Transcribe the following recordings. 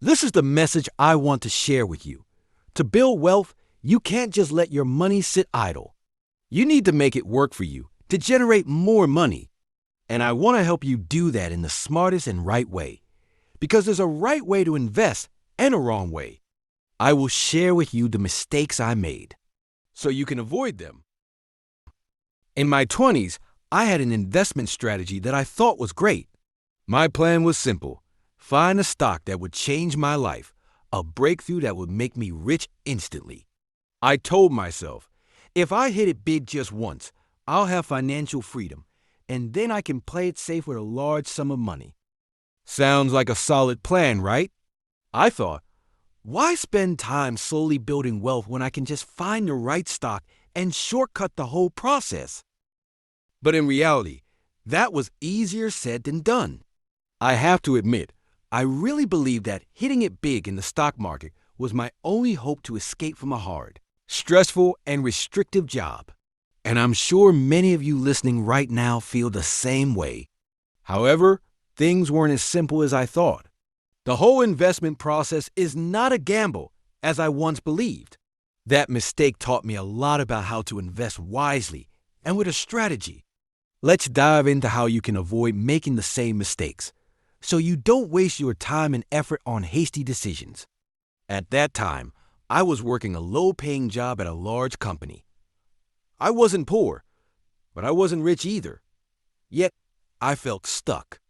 This is the message I want to share with you. To build wealth, you can't just let your money sit idle. You need to make it work for you to generate more money. And I want to help you do that in the smartest and right way. Because there's a right way to invest and a wrong way. I will share with you the mistakes I made so you can avoid them. In my 20s, I had an investment strategy that I thought was great. My plan was simple. Find a stock that would change my life, a breakthrough that would make me rich instantly. I told myself, if I hit it big just once, I'll have financial freedom, and then I can play it safe with a large sum of money. Sounds like a solid plan, right? I thought, why spend time slowly building wealth when I can just find the right stock and shortcut the whole process? But in reality, that was easier said than done. I have to admit, I really believed that hitting it big in the stock market was my only hope to escape from a hard, stressful, and restrictive job. And I'm sure many of you listening right now feel the same way. However, things weren't as simple as I thought. The whole investment process is not a gamble, as I once believed. That mistake taught me a lot about how to invest wisely and with a strategy. Let's dive into how you can avoid making the same mistakes, so you don't waste your time and effort on hasty decisions. At that time, I was working a low-paying job at a large company. I wasn't poor, but I wasn't rich either. Yet, I felt stuck.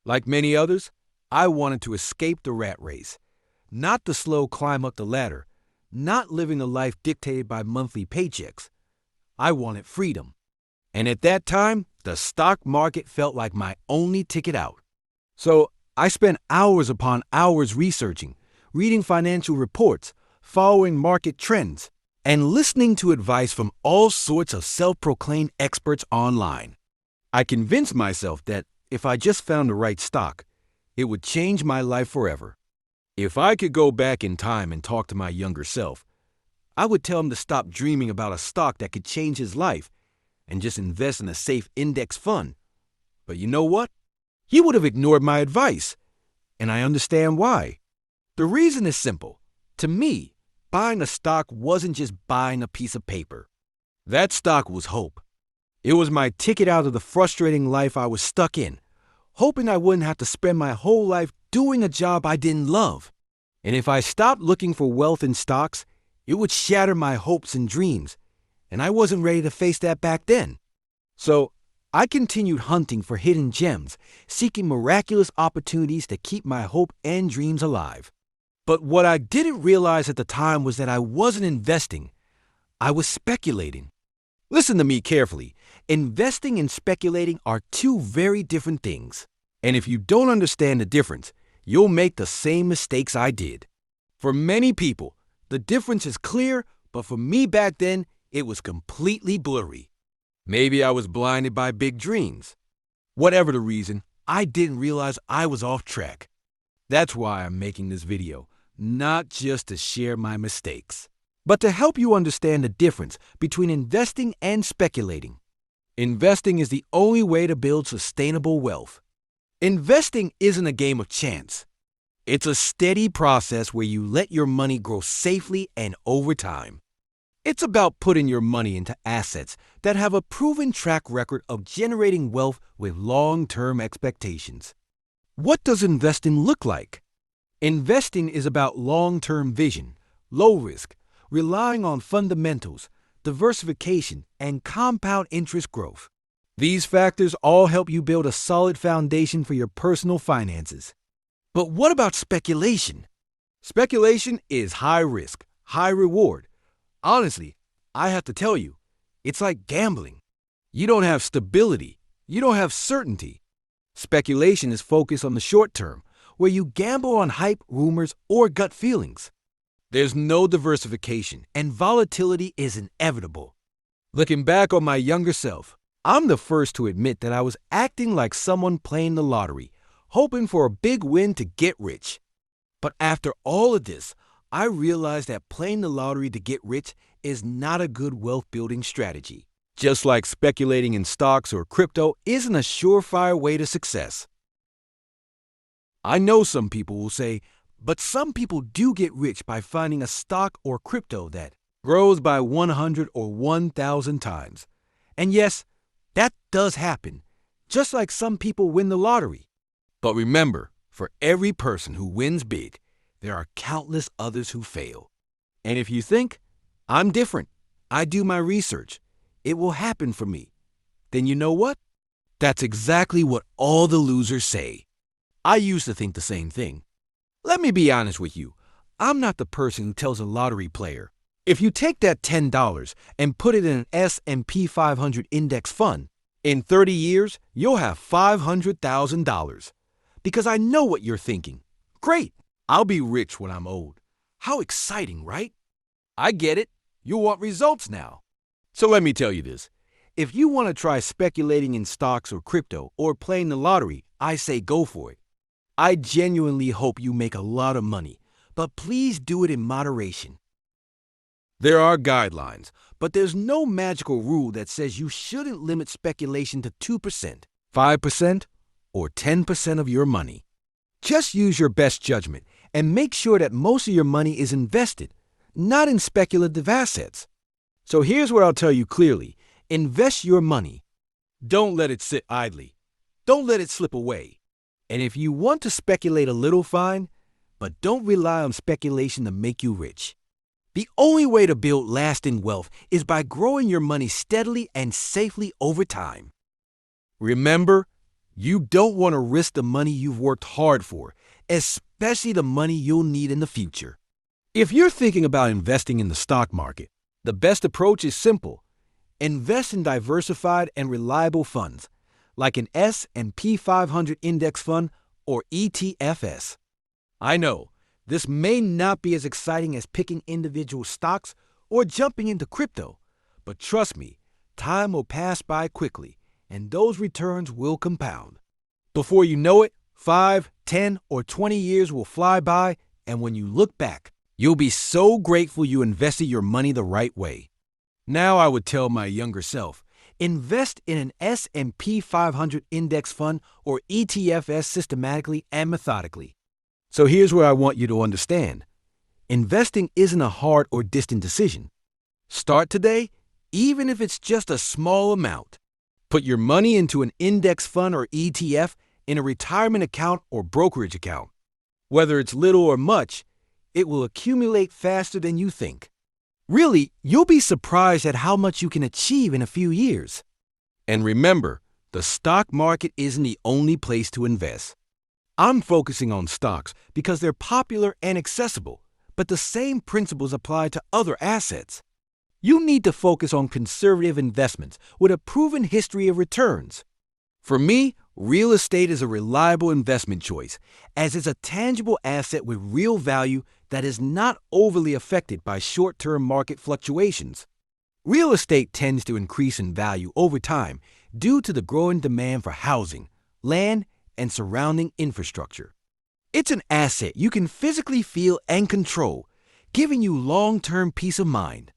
Like many others, I wanted to escape the rat race, not the slow climb up the ladder, not living a life dictated by monthly paychecks. I wanted freedom. And at that time, the stock market felt like my only ticket out. So I spent hours upon hours researching, reading financial reports, following market trends, and listening to advice from all sorts of self-proclaimed experts online. I convinced myself that if I just found the right stock, it would change my life forever. If I could go back in time and talk to my younger self, I would tell him to stop dreaming about a stock that could change his life and just invest in a safe index fund. But you know what? He would have ignored my advice, and I understand why. The reason is simple. To me, buying a stock wasn't just buying a piece of paper. That stock was hope. It was my ticket out of the frustrating life I was stuck in, hoping I wouldn't have to spend my whole life doing a job I didn't love. And if I stopped looking for wealth in stocks, it would shatter my hopes and dreams, and I wasn't ready to face that back then. So I continued hunting for hidden gems, seeking miraculous opportunities to keep my hope and dreams alive. But what I didn't realize at the time was that I wasn't investing. I was speculating. Listen to me carefully. Investing and speculating are two very different things. And if you don't understand the difference, you'll make the same mistakes I did. For many people, the difference is clear, but for me back then, it was completely blurry. Maybe I was blinded by big dreams. Whatever the reason, I didn't realize I was off track. That's why I'm making this video, not just to share my mistakes, but to help you understand the difference between investing and speculating. Investing is the only way to build sustainable wealth. Investing isn't a game of chance. It's a steady process where you let your money grow safely and over time. It's about putting your money into assets that have a proven track record of generating wealth with long-term expectations. What does investing look like? Investing is about long-term vision, low risk, relying on fundamentals, diversification, and compound interest growth. These factors all help you build a solid foundation for your personal finances. But what about speculation? Speculation is high risk, high reward. Honestly, I have to tell you, it's like gambling. You don't have stability. You don't have certainty. Speculation is focused on the short term, where you gamble on hype, rumors, or gut feelings. There's no diversification, and volatility is inevitable. Looking back on my younger self, I'm the first to admit that I was acting like someone playing the lottery, hoping for a big win to get rich. But after all of this, I realized that playing the lottery to get rich is not a good wealth-building strategy. Just like speculating in stocks or crypto isn't a surefire way to success. I know some people will say, But some people do get rich by finding a stock or crypto that grows by 100 or 1,000 times. And yes, that does happen, just like some people win the lottery. But remember, for every person who wins big, there are countless others who fail. And if you think, I'm different, I do my research, it will happen for me, then you know what? That's exactly what all the losers say. I used to think the same thing. Let me be honest with you. I'm not the person who tells a lottery player, if you take that $10 and put it in an S&P 500 index fund, in 30 years, you'll have $500,000. Because I know what you're thinking. Great, I'll be rich when I'm old. How exciting, right? I get it. You want results now. So let me tell you this. If you want to try speculating in stocks or crypto or playing the lottery, I say go for it. I genuinely hope you make a lot of money, but please do it in moderation. There are guidelines, but there's no magical rule that says you shouldn't limit speculation to 2%, 5%, or 10% of your money. Just use your best judgment and make sure that most of your money is invested, not in speculative assets. So here's what I'll tell you clearly. Invest your money. Don't let it sit idly. Don't let it slip away. And if you want to speculate a little, fine, but don't rely on speculation to make you rich. The only way to build lasting wealth is by growing your money steadily and safely over time. Remember, you don't want to risk the money you've worked hard for, especially the money you'll need in the future. If you're thinking about investing in the stock market, the best approach is simple. Invest in diversified and reliable funds, like an S&P 500 index fund or ETFs. I know, this may not be as exciting as picking individual stocks or jumping into crypto, but trust me, time will pass by quickly, and those returns will compound. Before you know it, 5, 10, or 20 years will fly by, and when you look back, you'll be so grateful you invested your money the right way. Now I would tell my younger self, invest in an S&P 500 index fund or ETFs systematically and methodically. So here's what I want you to understand. Investing isn't a hard or distant decision. Start today, even if it's just a small amount. Put your money into an index fund or ETF in a retirement account or brokerage account. Whether it's little or much, it will accumulate faster than you think. Really, you'll be surprised at how much you can achieve in a few years. And remember, the stock market isn't the only place to invest. I'm focusing on stocks because they're popular and accessible, but the same principles apply to other assets. You need to focus on conservative investments with a proven history of returns. For me, real estate is a reliable investment choice, as it's a tangible asset with real value that is not overly affected by short-term market fluctuations. Real estate tends to increase in value over time due to the growing demand for housing, land, and surrounding infrastructure. It's an asset you can physically feel and control, giving you long-term peace of mind.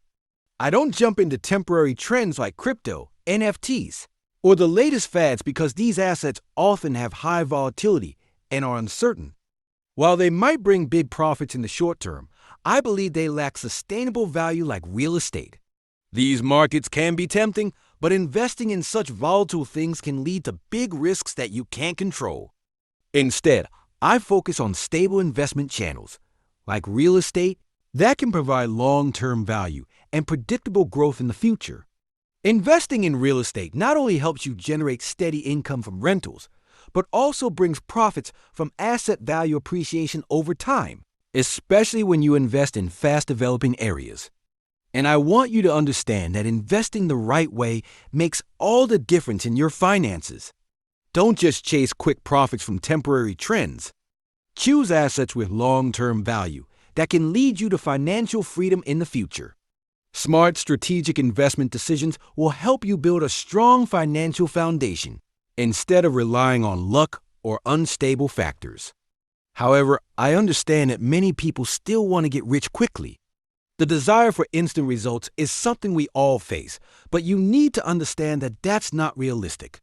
I don't jump into temporary trends like crypto, NFTs, or the latest fads because these assets often have high volatility and are uncertain. While they might bring big profits in the short term, I believe they lack sustainable value like real estate. These markets can be tempting, but investing in such volatile things can lead to big risks that you can't control. Instead, I focus on stable investment channels, like real estate, that can provide long-term value and predictable growth in the future. Investing in real estate not only helps you generate steady income from rentals, but also brings profits from asset value appreciation over time, especially when you invest in fast-developing areas. And I want you to understand that investing the right way makes all the difference in your finances. Don't just chase quick profits from temporary trends. Choose assets with long-term value that can lead you to financial freedom in the future. Smart, strategic investment decisions will help you build a strong financial foundation instead of relying on luck or unstable factors. However, I understand that many people still want to get rich quickly. The desire for instant results is something we all face, but you need to understand that that's not realistic.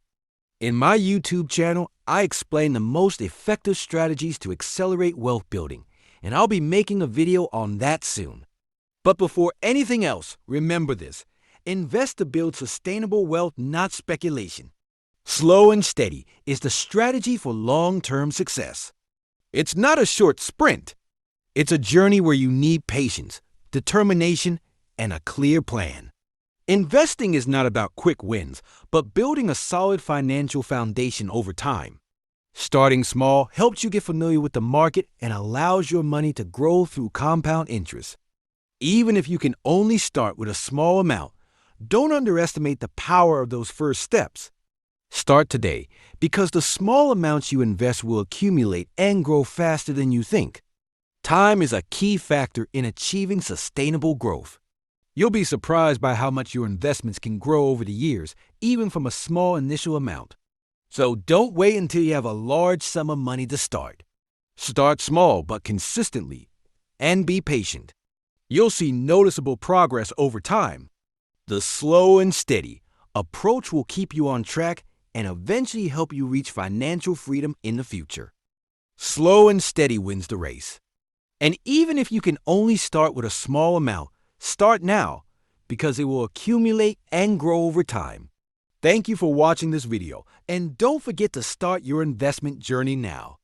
In my YouTube channel, I explain the most effective strategies to accelerate wealth building, and I'll be making a video on that soon. But before anything else, remember this. Invest to build sustainable wealth, not speculation. Slow and steady is the strategy for long-term success. It's not a short sprint. It's a journey where you need patience, determination, and a clear plan. Investing is not about quick wins, but building a solid financial foundation over time. Starting small helps you get familiar with the market and allows your money to grow through compound interest. Even if you can only start with a small amount, don't underestimate the power of those first steps. Start today, because the small amounts you invest will accumulate and grow faster than you think. Time is a key factor in achieving sustainable growth. You'll be surprised by how much your investments can grow over the years, even from a small initial amount. So don't wait until you have a large sum of money to start. Start small but consistently, and be patient. You'll see noticeable progress over time. The slow and steady approach will keep you on track and eventually help you reach financial freedom in the future. Slow and steady wins the race. And even if you can only start with a small amount, start now, because it will accumulate and grow over time. Thank you for watching this video, and don't forget to start your investment journey now.